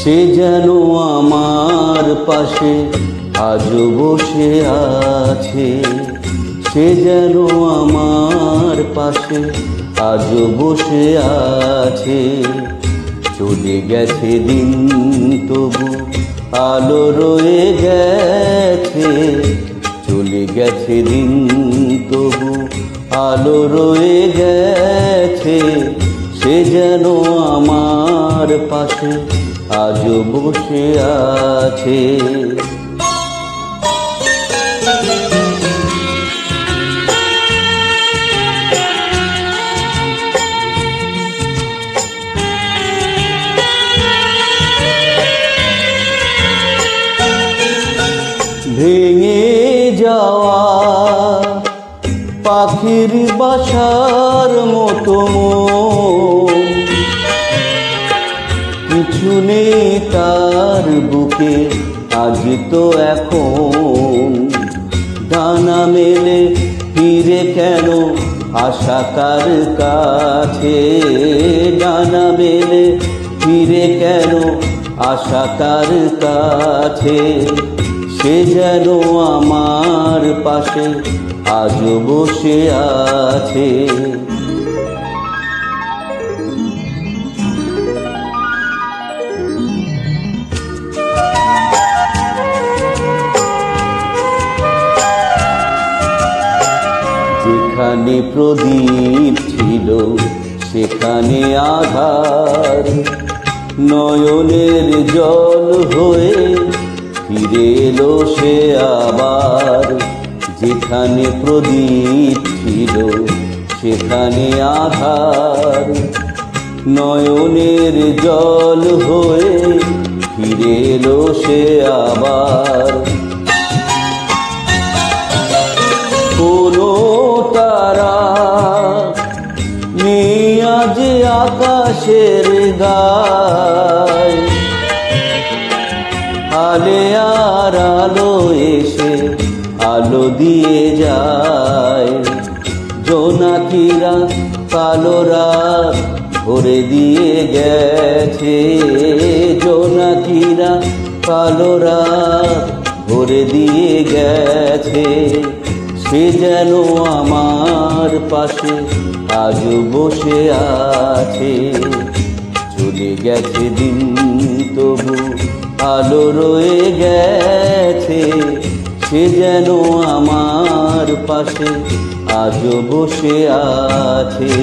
সে যেন আমার পাশে আজও বসে আছে, সে যেন আমার পাশে আজও বসে আছে। চলে গেছে দিন তবু আলো রয়ে গেছে, চলে গেছে দিন তবু আলো রয়ে গেছে। সে যেন আমার পাশে আজও বসে আছে। ভেঙে যাওয়া পাখির বাসার মতো কিছু নেই তার বুকে আজ তো এখন। ডানা মেলে ফিরে কেন আশা কার কাছে, ডানা মেলে ফিরে কেন আশা কার কাছে। সে যেন আমার পাশে আজও বসে আছে। যেখানে প্রদীপ ছিল সেখানে আধার, নয়নের জল হয়ে ফিরে এলো সে আবার। যেখানে প্রদীপ ছিল সেখানে আধার, নয়নের জল হয়ে ফিরে এলো সে আবার। কোনো তারা নেই আজ আকাশের গায়, আলে আর আলো এসে আলো দিয়ে যায়। জোনাকিরা কালো রাত ভরে দিয়ে গেছে, জোনাকিরা কালো রাত ভরে দিয়ে গেছে। সে যেন আমার পাশে আজও বসে আছে, চলে গেছে দিন তবু আলো রয়ে গেছে। সে যেন আমার পাশে আজও বসে আছে।